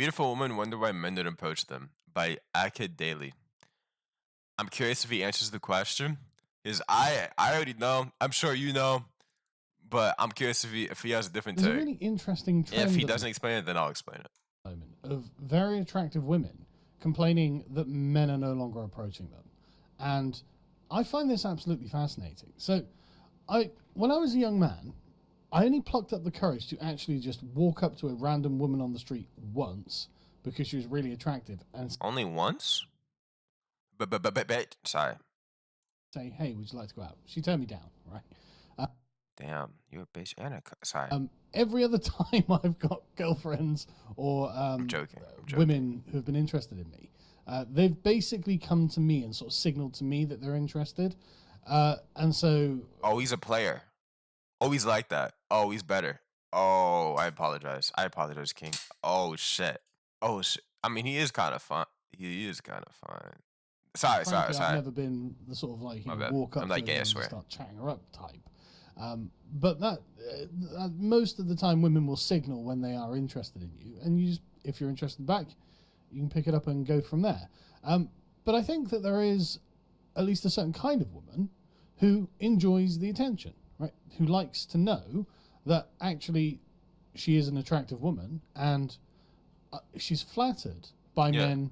Beautiful women wonder why men don't approach them by Akkad Daily. I'm curious if he answers the question. Because I already know. I'm sure you know. But I'm curious if he has a different There's a take. really interesting trend If he doesn't explain it, then I'll explain it. Of very attractive women complaining that men are no longer approaching them. And I find this absolutely fascinating. So when I was a young man, I only plucked up the courage to actually just walk up to a random woman on the street once because she was really attractive and Only once? Sorry. say, "Hey, would you like to go out?" She turned me down, right? Damn, you're a bitch and a sorry. Every other time I've got girlfriends or I'm joking. women who have been interested in me, they've basically come to me and sort of signaled to me that they're interested. And so... Oh, he's a player. Oh, he's like that. Oh, he's better. Oh, I apologize. I apologize, King. Oh, shit. Oh, shit. I mean, he is kind of fun. He is kind of fine. Sorry. I've never been the sort of like, walk up to like, and start chatting her up type. But most of the time women will signal when they are interested in you, and you just, if you're interested back, you can pick it up and go from there. But I think that there is at least a certain kind of woman who enjoys the attention, right? Who likes to know that actually she is an attractive woman and she's flattered by men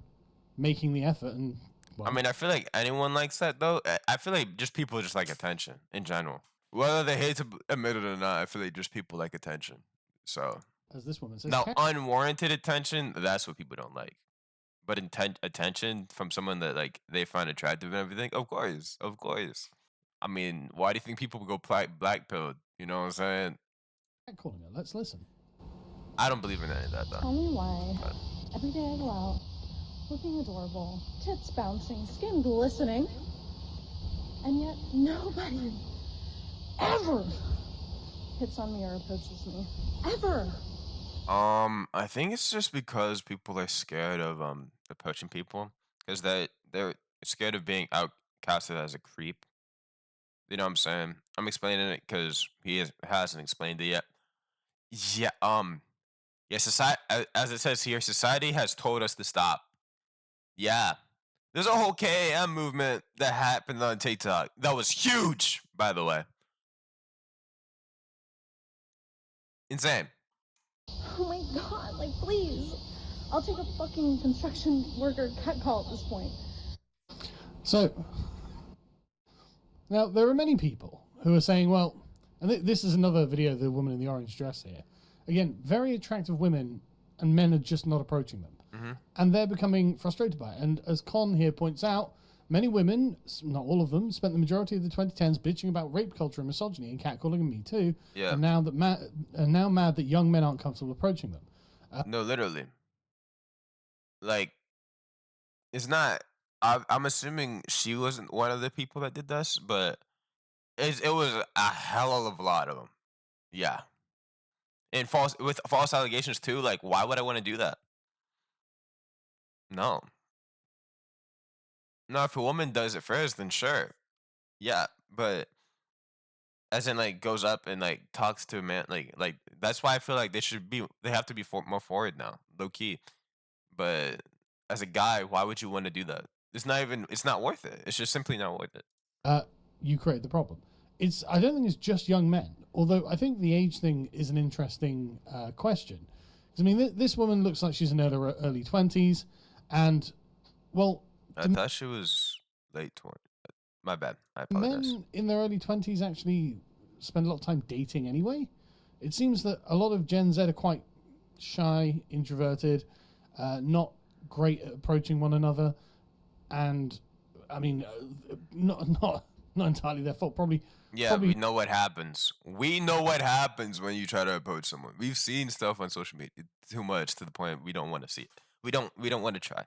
making the effort. And I mean, I feel like anyone likes that though. I feel like just people just like attention in general. Whether they hate to admit it or not, I feel like just people like attention. So, as this woman says, now unwarranted attention, that's what people don't like. But attention from someone that like they find attractive and everything, of course. I mean, why do you think people go black pilled? You know what I'm saying? Calling her. Let's listen. I don't believe in any of that though. Tell me why. Every day I go out, looking adorable, tits bouncing, skin glistening, and yet nobody ever hits on me or approaches me. Ever. I think it's just because people are scared of approaching people because they're scared of being outcasted as a creep. You know what I'm saying? I'm explaining it because hasn't explained it yet. Yeah. Yeah. Society, as it says here, society has told us to stop. Yeah. There's a whole KAM movement that happened on TikTok that was huge, by the way. Insane. Oh my god, like please. I'll take a fucking construction worker cut call at this point. So, now there are many people who are saying, well, and this is another video of the woman in the orange dress here. Again, very attractive women and men are just not approaching them. Mm-hmm. And they're becoming frustrated by it. And as Con here points out, many women, not all of them, spent the majority of the 2010s bitching about rape culture and misogyny and catcalling and Me Too. Yeah. And now mad that young men aren't comfortable approaching them. No, literally. Like, it's not. I'm assuming she wasn't one of the people that did this, but it was a hell of a lot of them. Yeah. And with false allegations too. Like, why would I want to do that? No. No, if a woman does it first, then sure. Yeah, but as in like goes up and like talks to a man, like that's why I feel like they have to be more forward now, low key. But as a guy, why would you want to do that? It's not worth it. It's just simply not worth it. You create the problem. I don't think it's just young men, although I think the age thing is an interesting question. Because I mean, this woman looks like she's in her early 20s, and well, I thought she was late 20s. My bad. I apologize. Men in their early 20s actually spend a lot of time dating anyway. It seems that a lot of Gen Z are quite shy, introverted, not great at approaching one another, and I mean, not entirely their fault. Probably. We know what happens. We know what happens when you try to approach someone. We've seen stuff on social media too much to the point we don't want to see it. We don't want to try.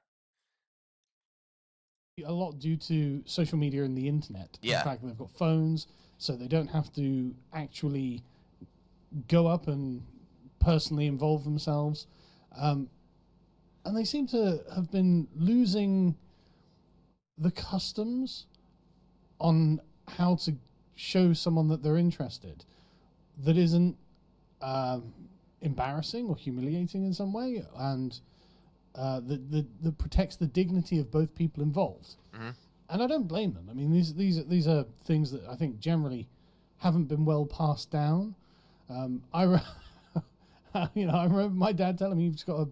A lot due to social media and the internet. Yeah. The fact that they've got phones, so they don't have to actually go up and personally involve themselves. And they seem to have been losing the customs on how to show someone that they're interested that isn't embarrassing or humiliating in some way. And that protects the dignity of both people involved. Mm-hmm. And I don't blame them. I mean, these are things that I think generally haven't been well passed down. I remember my dad telling me, you've got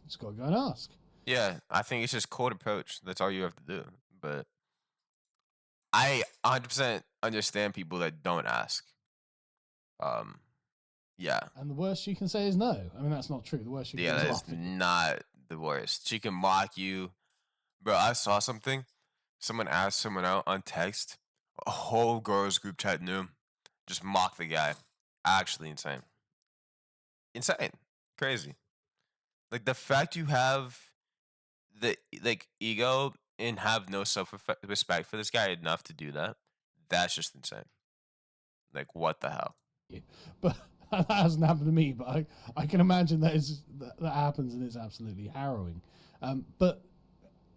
to go and ask. Yeah, I think it's just cold approach. That's all you have to do. But I 100% understand people that don't ask. Yeah. And the worst she can say is no. I mean, that's not true. The worst she can Yeah, say is that's laugh at you. not the worst. She can mock you. Bro, I saw something. Someone asked someone out on text. A whole girls group chat knew. Just mock the guy. Actually insane. Insane. Crazy. Like the fact you have the like ego and have no self respect for this guy enough to do that. That's just insane. Like what the hell? But that hasn't happened to me. But I can imagine that happens, and it's absolutely harrowing. But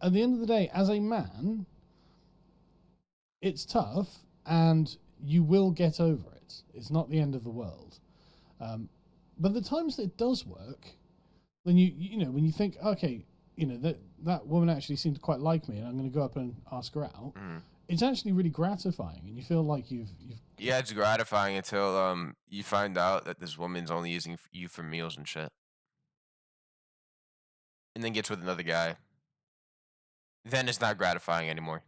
at the end of the day, as a man, it's tough, and you will get over it. It's not the end of the world. But the times that it does work, when when you think, okay, that woman actually seemed to quite like me, and I'm going to go up and ask her out. Mm. It's actually really gratifying, and you feel like you've. Yeah, it's gratifying until you find out that this woman's only using you for meals and shit, and then gets with another guy. Then it's not gratifying anymore.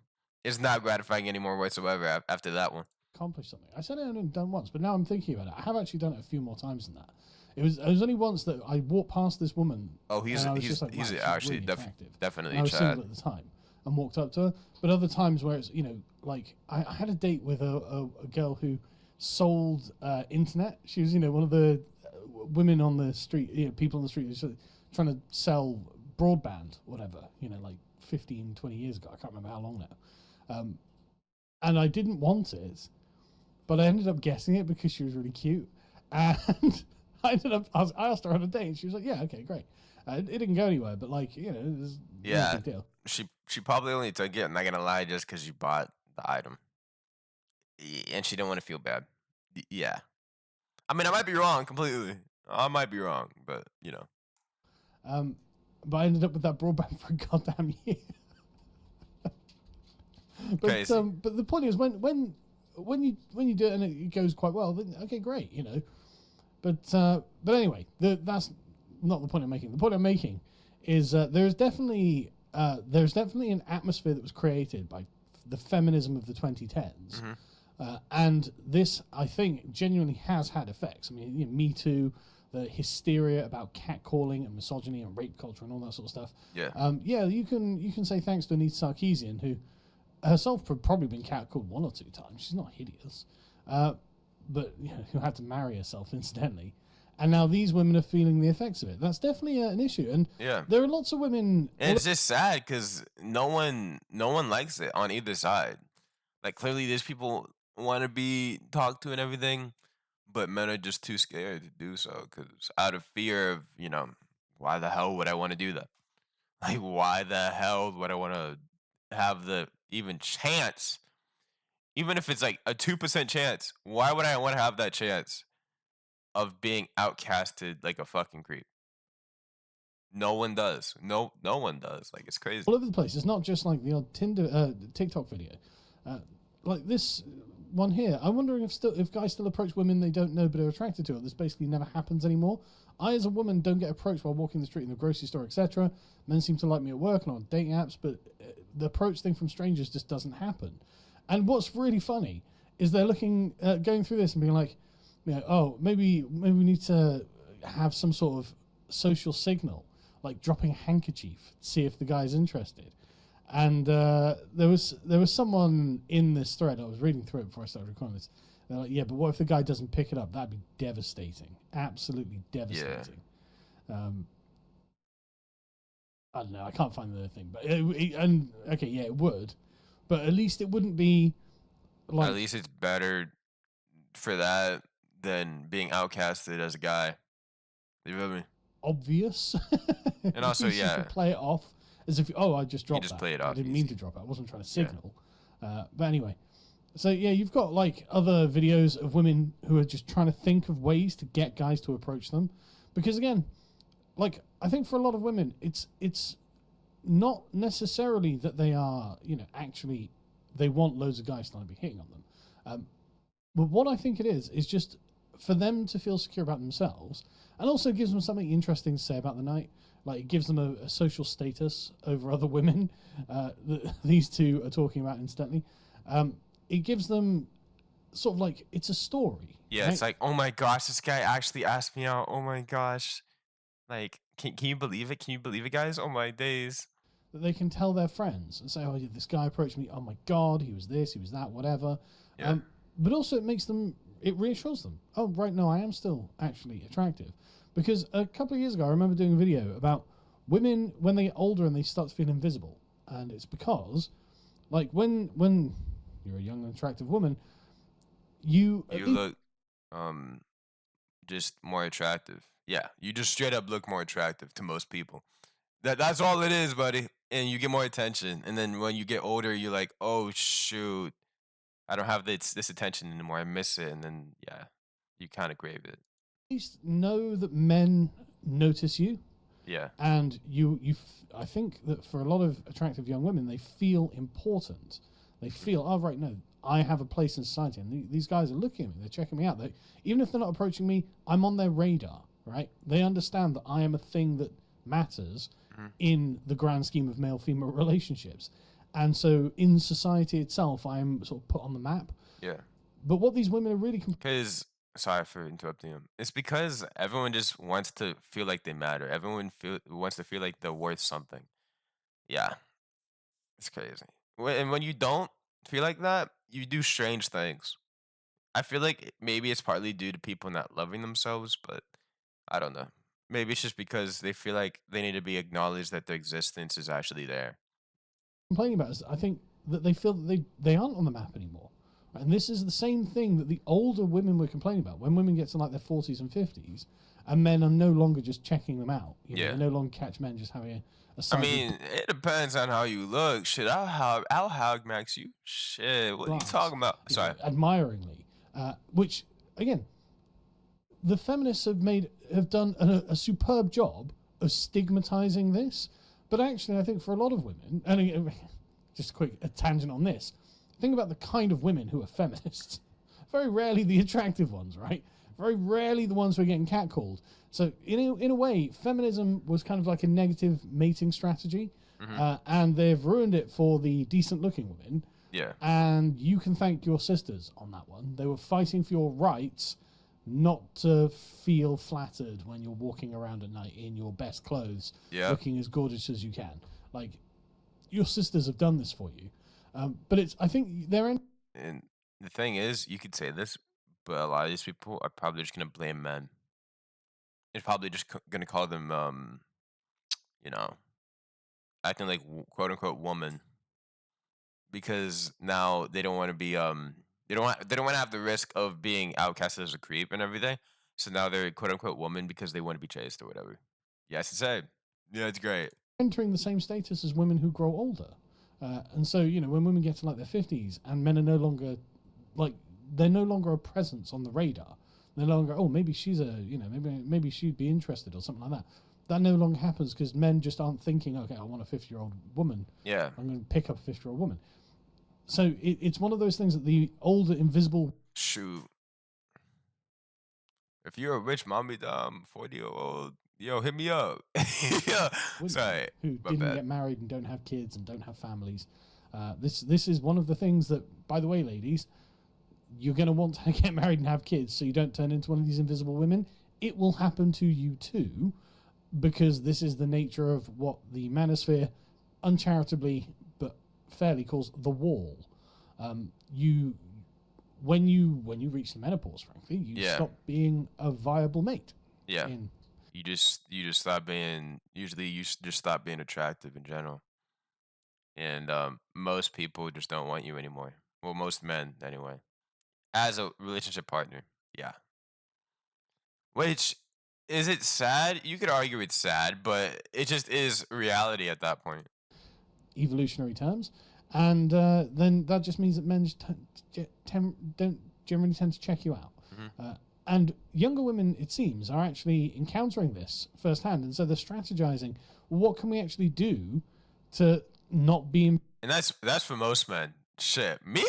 It's not gratifying anymore whatsoever after that one. Accomplish something. I said I only done once, but now I'm thinking about it. I have actually done it a few more times than that. It was only once that I walked past this woman. Oh, he's actually really definitely I was Chad. single at the time and walked up to her. But other times where it's like I had a date with a girl who sold internet. She was one of the women on the street, people on the street who were trying to sell broadband, whatever. Like 15, 20 years ago. I can't remember how long now. And I didn't want it, but I ended up getting it because she was really cute. And I asked her on a date, and she was like, "Yeah, okay, great." It didn't go anywhere, but it was a big deal. She probably only took it. I'm not gonna lie, just because you bought the item, and she didn't want to feel bad. Yeah, I mean, I might be wrong completely. I might be wrong, but But I ended up with that broadband for a goddamn year. Crazy. But the point is, when you do it and it goes quite well, then okay, great, But anyway, that's not the point I'm making. The point I'm making is there's definitely an atmosphere that was created by the feminism of the 2010s, and this I think genuinely has had effects. I mean, Me Too, the hysteria about catcalling and misogyny and rape culture and all that sort of stuff. Yeah. You can say thanks to Anita Sarkeesian, who herself had probably been catcalled one or two times. She's not hideous, but who had to marry herself incidentally. And now these women are feeling the effects of it. That's definitely an issue. And there are lots of women. And it's just sad because no one likes it on either side. Like clearly, there's people want to be talked to and everything, but men are just too scared to do so because out of fear of why the hell would I want to do that? Like why the hell would I want to have the even chance? Even if it's like a 2% chance, why would I want to have that chance of being outcasted like a fucking creep? No one does. No one does. Like it's crazy. All over the place. It's not just like the odd TikTok video. Like this one here. I'm wondering if guys still approach women they don't know but are attracted to. This basically never happens anymore. I, as a woman, don't get approached while walking the street in the grocery store, etc. Men seem to like me at work and on dating apps, but the approach thing from strangers just doesn't happen. And what's really funny is they're going through this and being like, oh, maybe we need to have some sort of social signal, like dropping a handkerchief, to see if the guy's interested. And there was someone in this thread. I was reading through it before I started recording this. They're like, yeah, but what if the guy doesn't pick it up? That'd be devastating, absolutely devastating. Yeah. I don't know. I can't find the other thing, but it would, but at least it wouldn't be like. At least it's better for that than being outcasted as a guy. You feel me? Obvious. And also, yeah, you play it off as if I just dropped. You just play it off. I didn't mean to drop it. I wasn't trying to signal. But anyway, so yeah, you've got like other videos of women who are just trying to think of ways to get guys to approach them, because again, like, I think for a lot of women, it's not necessarily that they are, actually they want loads of guys to be hitting on them. But what I think it is just for them to feel secure about themselves, and also gives them something interesting to say about the night. Like, it gives them a social status over other women that these two are talking about incidentally. It gives them sort of like, it's a story. Yeah, right? it's like, oh my gosh, this guy actually asked me out. Oh my gosh. Like, can you believe it? Can you believe it, guys? Oh my days. That they can tell their friends and say, oh, yeah, this guy approached me. Oh my God, he was this, he was that, whatever. Yeah. But also it reassures them. Oh, right, no, I am still actually attractive. Because a couple of years ago, I remember doing a video about women when they get older and they start to feel invisible. And it's because, like, when you're a young and attractive woman, you look just more attractive. Yeah, you just straight up look more attractive to most people. That's all it is, buddy. And you get more attention. And then when you get older, you're like, oh shoot, I don't have this attention anymore. I miss it. And then yeah, you kind of crave it. at least know that men notice you. Yeah. And I think that for a lot of attractive young women, they feel important. They feel, oh, right, no, I have a place in society. And these guys are looking at me. They're checking me out. Even if they're not approaching me, I'm on their radar, right? They understand that I am a thing that matters in the grand scheme of male-female relationships. And so in society itself, I'm sort of put on the map. Yeah. But what these women are really... Because, sorry for interrupting him. It's because everyone just wants to feel like they matter. Everyone wants to feel like they're worth something. Yeah. It's crazy. And when you don't feel like that, you do strange things. I feel like maybe it's partly due to people not loving themselves, but I don't know. Maybe it's just because they feel like they need to be acknowledged that their existence is actually there. complaining about is I think that they feel that they aren't on the map anymore. And this is the same thing that the older women were complaining about. When women get to like their 40s and 50s, and men are no longer just checking them out. Yeah. They no longer catch men just having a I mean, it depends on how you look. Shit, I'll hog max you. Shit, what are you talking about? Sorry. Admiringly. Which, again, the feminists have done a superb job of stigmatizing this. But actually, I think for a lot of women, and again, just a tangent on this, think about the kind of women who are feminists. Very rarely the attractive ones, right? Very rarely the ones who are getting catcalled. So in a way, feminism was kind of like a negative mating strategy, and they've ruined it for the decent-looking women. Yeah. And you can thank your sisters on that one. They were fighting for your rights, not to feel flattered when you're walking around at night in your best clothes, looking as gorgeous as you can. Like, your sisters have done this for you. But I think they're in. And the thing is, you could say this, but a lot of these people are probably just gonna blame men. It's probably just gonna call them, acting like quote unquote woman, because now they don't want to be they don't want to have the risk of being outcasted as a creep and everything. So now they're quote unquote woman because they want to be chased or whatever. Yes, it's same. Yeah, it's great. Entering the same status as women who grow older. And so, when women get to like their 50s and men are no longer, like, they're no longer a presence on the radar. They're no longer, oh, maybe she's maybe she'd be interested or something like that. That no longer happens because men just aren't thinking, okay, I want a 50-year-old woman. Yeah. I'm going to pick up a 50-year-old woman. So it's one of those things that the older invisible... Shoot. If you're a rich mommy, 40-year-old, yo, hit me up. Yeah. Sorry. Who didn't get married and don't have kids and don't have families. This is one of the things that, by the way, ladies, you're going to want to get married and have kids so you don't turn into one of these invisible women. It will happen to you too, because this is the nature of what the manosphere uncharitably but fairly calls the wall. When you reach the menopause, frankly, you stop being a viable mate. Yeah. You just stop being, usually you just stop being attractive in general. And most people just don't want you anymore. Well, most men anyway. As a relationship partner. Yeah. Which, is it sad? You could argue it's sad, but it just is reality at that point. Evolutionary terms. And then that just means that men just don't generally tend to check you out. And younger women, it seems, are actually encountering this firsthand, and so they're strategizing. What can we actually do to not be And that's for most men. Shit, me?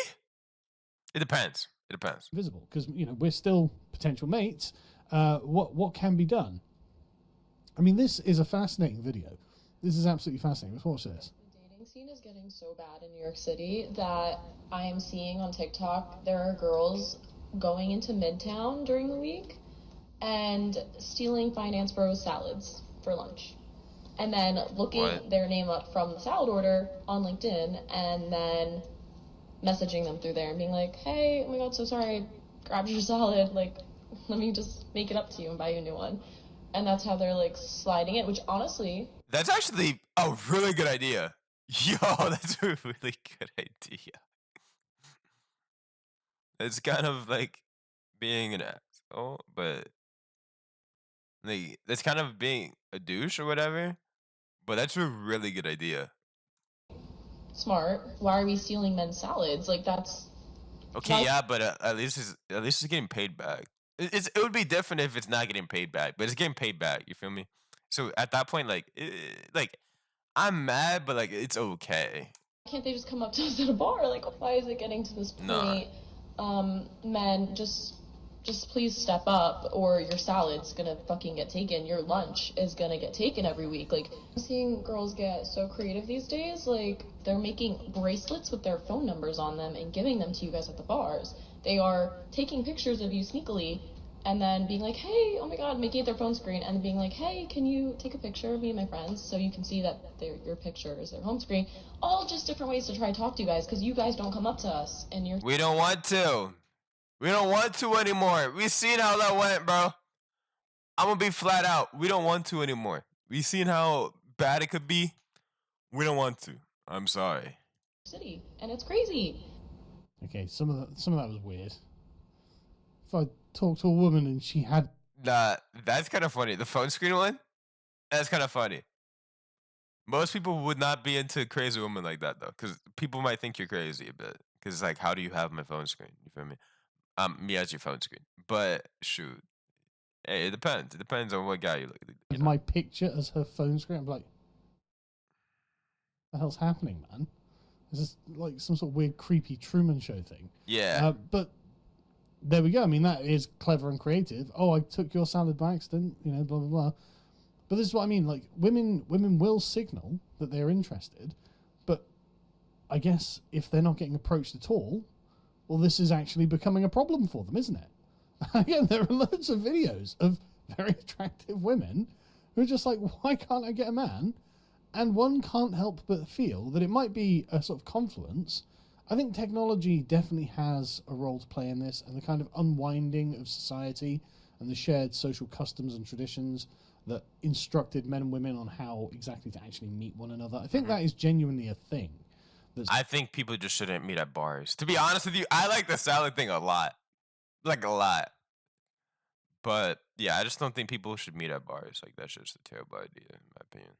It depends. It depends. invisible? Because we're still potential mates. What can be done? I mean, this is a fascinating video. This is absolutely fascinating. Let's watch this. The dating scene is getting so bad in New York City that I am seeing on TikTok there are girls going into Midtown during the week and stealing Finance Bros salads for lunch. And then looking their name up from the salad order on LinkedIn and then messaging them through there and being like, hey, oh my god, so sorry, I grabbed your salad. Like, let me just make it up to you and buy you a new one. And that's how they're like sliding it, which honestly, that's actually a really good idea. Yo, that's a really good idea. It's kind of like being an asshole, but like that's kind of being a douche or whatever. But that's a really good idea. smart. Why are we stealing men's salads? Like that's okay. Yeah, but at least it's getting paid back. It would be different if it's not getting paid back, but it's getting paid back. You feel me? So at that point, like I'm mad, but like it's okay. Can't they just come up to us at a bar? Like, why is it getting to this point? Men, just please step up, or your salad's gonna fucking get taken. Your lunch is gonna get taken every week. Like, I'm seeing girls get so creative these days. Like, they're making bracelets with their phone numbers on them and giving them to you guys at the bars. They are taking pictures of you sneakily and then being like, hey, oh my god, making it their phone screen, and being like, hey, can you take a picture of me and my friends so you can see that your picture is their home screen. All just different ways to try to talk to you guys, because you guys don't come up to us and you're... We don't want to. We don't want to anymore. We seen how that went, bro. I'm gonna be flat out. We don't want to anymore. We seen how bad it could be. We don't want to. I'm sorry. City, and it's crazy. Okay, some of that was weird. If I talked to a woman and she had... Nah, that's kind of funny. The phone screen one? That's kind of funny. Most people would not be into crazy women like that, though, because people might think you're crazy a bit. Because it's like, how do you have my phone screen? You feel me? Me as your phone screen. But, shoot. Hey, it depends. It depends on what guy you look at. My picture as her phone screen. I'm like, what the hell's happening, man? Is this like some sort of weird, creepy Truman Show thing? Yeah. But there we go. I mean, that is clever and creative. Oh, I took your salad by accident, blah, blah, blah. But this is what I mean. Like, women will signal that they're interested, but I guess if they're not getting approached at all, well, this is actually becoming a problem for them, isn't it? Again, there are loads of videos of very attractive women who are just like, why can't I get a man? And one can't help but feel that it might be a sort of confluence. I think technology definitely has a role to play in this, and the kind of unwinding of society and the shared social customs and traditions that instructed men and women on how exactly to actually meet one another. I think that is genuinely a thing. I think people just shouldn't meet at bars. To be honest with you, I like the salad thing a lot. Like, a lot. But, yeah, I just don't think people should meet at bars. Like, that's just a terrible idea, in my opinion.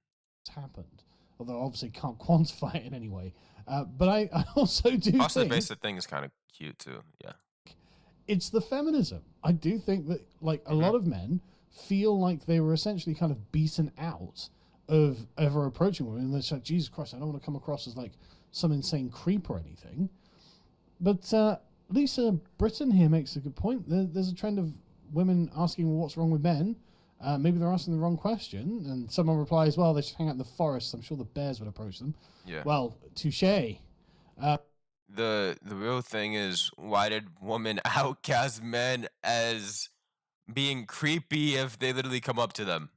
It's happened. Although, obviously, can't quantify it in any way. But I also do also, think... the basic thing is kind of cute, too. Yeah. It's the feminism. I do think that, like, a lot of men feel like they were essentially kind of beaten out of ever approaching women. And they're like, Jesus Christ, I don't want to come across as, like, some insane creep or anything. But Lisa Britton here makes a good point. There's a trend of women asking, well, what's wrong with men? Maybe they're asking the wrong question. And someone replies, well, they should hang out in the forest. I'm sure the bears would approach them. Yeah. Well, touche. The real thing is, why did women outcast men as being creepy if they literally come up to them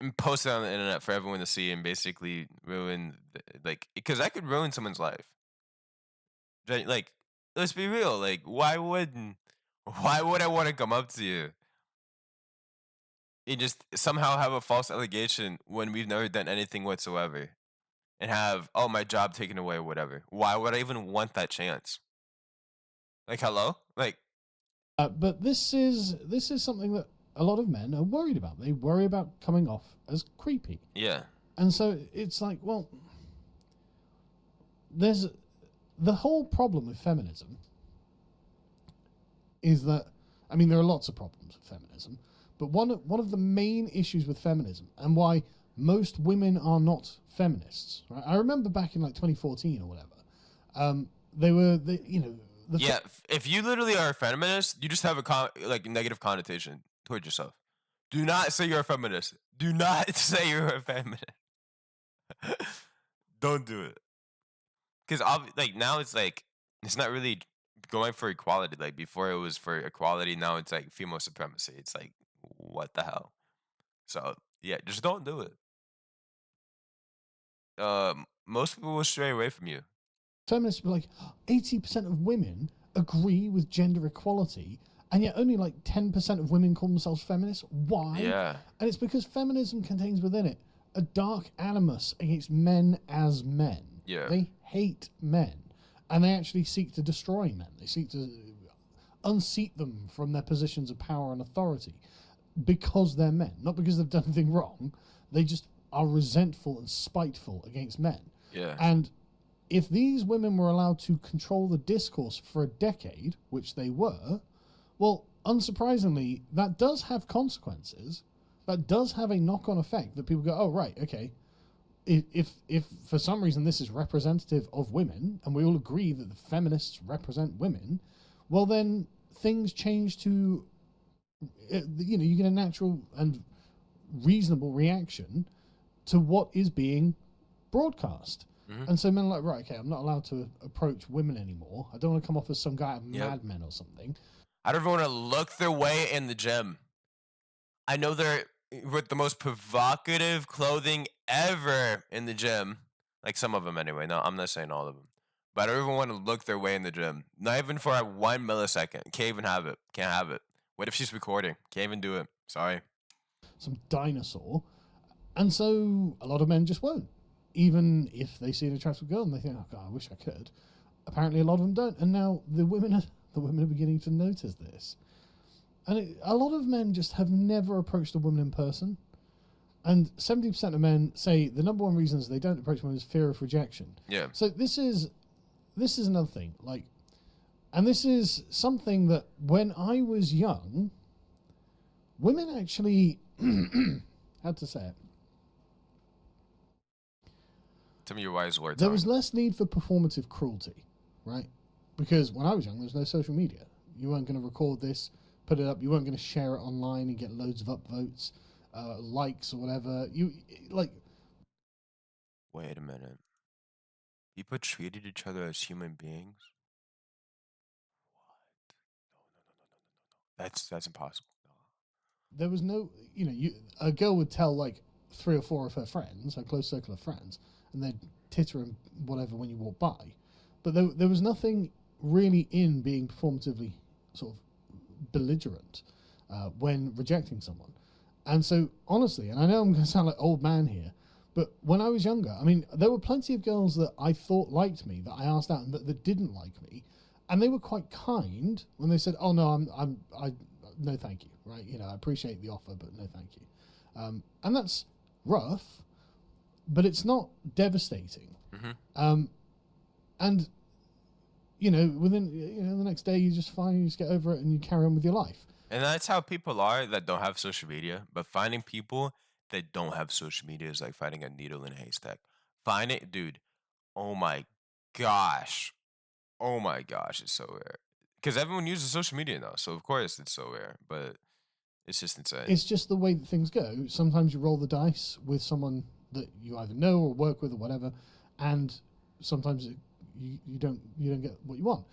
and post it on the internet for everyone to see and basically ruin, because that could ruin someone's life. Like, let's be real. Like, why would I want to come up to you and just somehow have a false allegation when we've never done anything whatsoever? And have, oh, my job taken away or whatever. Why would I even want that chance? Like, hello? Like, but this is something that a lot of men are worried about. They worry about coming off as creepy. yeah. And so it's like, well, the whole problem with feminism is that I mean, there are lots of problems with feminism, but one of the main issues with feminism and why most women are not feminists. Right? I remember back in like 2014 or whatever, If you literally are a feminist, you just have a negative connotation towards yourself. Do not say you're a feminist. Do not say you're a feminist. Don't do it. Because now it's not really going for equality. Like before it was for equality, now it's like female supremacy. It's like, what the hell? So yeah, just don't do it. Most people will stray away from you. Feminists be like, 80% of women agree with gender equality, and yet only like 10% of women call themselves feminists. Why? Yeah. And it's because feminism contains within it a dark animus against men as men. Yeah. They hate men, and they actually seek to destroy men. They seek to unseat them from their positions of power and authority because they're men, not because they've done anything wrong. They just are resentful and spiteful against men. Yeah. And if these women were allowed to control the discourse for a decade, which they were, well, unsurprisingly, that does have consequences. That does have a knock-on effect that people go, oh, right, okay. If for some reason this is representative of women, and we all agree that the feminists represent women, well, then things change to, you get a natural and reasonable reaction to what is being broadcast. Mm-hmm. And so men are like, right, okay, I'm not allowed to approach women anymore. I don't want to come off as some guy of Mad Men or something. I don't want to look their way in the gym. I know they're with the most provocative clothing ever in the gym. Like some of them anyway. No, I'm not saying all of them. But I don't even want to look their way in the gym. Not even for 1 millisecond. Can't even have it. Can't have it. What if she's recording? Can't even do it. Sorry. Some dinosaur. And so a lot of men just won't. Even if they see an attractive girl and they think, oh God, I wish I could. Apparently a lot of them don't. And now the women are beginning to notice this. And a lot of men just have never approached a woman in person. And 70% of men say the number one reasons they don't approach women is fear of rejection. Yeah. So this is another thing. And this is something that when I was young, women actually, how to say it? Tell me your wise words. There was less need for performative cruelty, right? Because when I was young, there was no social media. You weren't going to record this, put it up. You weren't going to share it online and get loads of upvotes, likes or whatever. Wait a minute. People treated each other as human beings? What? No. That's impossible. No. There was no, a girl would tell like 3 or 4 of her friends, her close circle of friends, and they'd titter and whatever when you walk by. But there was nothing really in being performatively sort of belligerent when rejecting someone. And so, honestly, and I know I'm going to sound like old man here, but when I was younger, I mean, there were plenty of girls that I thought liked me, that I asked out, and that didn't like me. And they were quite kind when they said, oh, no, I no thank you, right? I appreciate the offer, but no thank you. And that's rough, but it's not devastating. Mm-hmm. And, within the next day, you just get over it and you carry on with your life. And that's how people are that don't have social media. But finding people that don't have social media is like finding a needle in a haystack. Find it, dude. Oh my gosh, it's so rare. Because everyone uses social media now, so of course it's so rare. But it's just insane. It's just the way that things go. Sometimes you roll the dice with someone that you either know or work with or whatever, and sometimes you don't get what you want.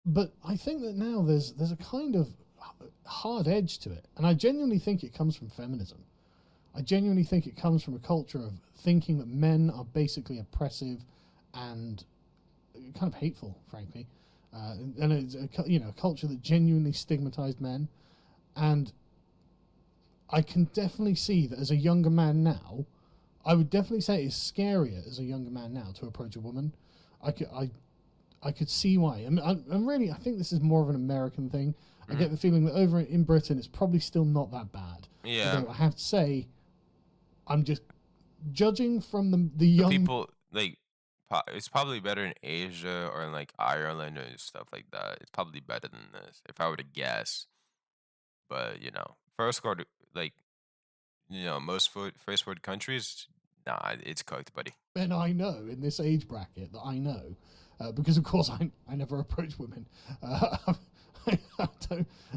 But I think that now there's a kind of hard edge to it, and I genuinely think it comes from feminism. I genuinely think it comes from a culture of thinking that men are basically oppressive and kind of hateful, frankly, and it's a culture that genuinely stigmatized men. And I can definitely see that as a younger man now, I would definitely say it's scarier as a younger man now to approach a woman. I could see why. And really, I think this is more of an American thing. I get the feeling that over in Britain, it's probably still not that bad. Yeah. Although I have to say, I'm just judging from the young people, it's probably better in Asia or in like Ireland or stuff like that. It's probably better than this if I were to guess. But first world, like most first world countries, nah, it's cooked, buddy. And I know in this age bracket that I know, because of course I never approach women. I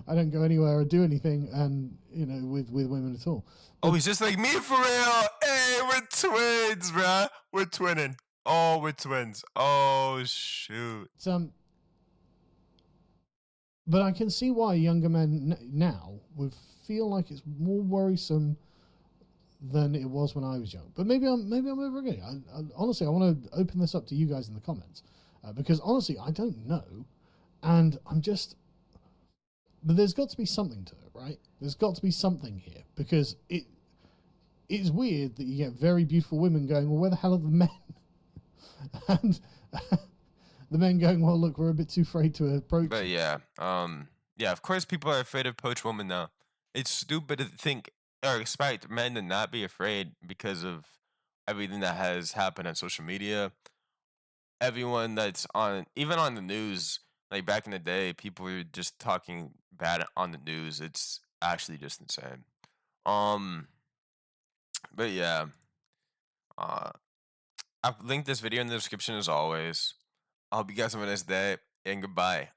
don't go anywhere or do anything, and with women at all. Oh, he's just like me for real. Hey, we're twins, bruh. We're twinning. Oh, we're twins. Oh shoot. But I can see why younger men now would feel like it's more worrisome than it was when I was young. But maybe I'm overreacting. Honestly, I want to open this up to you guys in the comments, because honestly, I don't know, and I'm just. But there's got to be something to it, right? There's got to be something here, because it's weird that you get very beautiful women going, well, where the hell are the men? And the men going, well, look, we're a bit too afraid to approach. But yeah, of course, people are afraid to approach women now. It's stupid to think or expect men to not be afraid because of everything that has happened on social media. Everyone that's even on the news, like back in the day, people were just talking bad on the news. It's actually just insane. But yeah, uh, I've linked this video in the description as always. I hope you guys have a nice day and goodbye.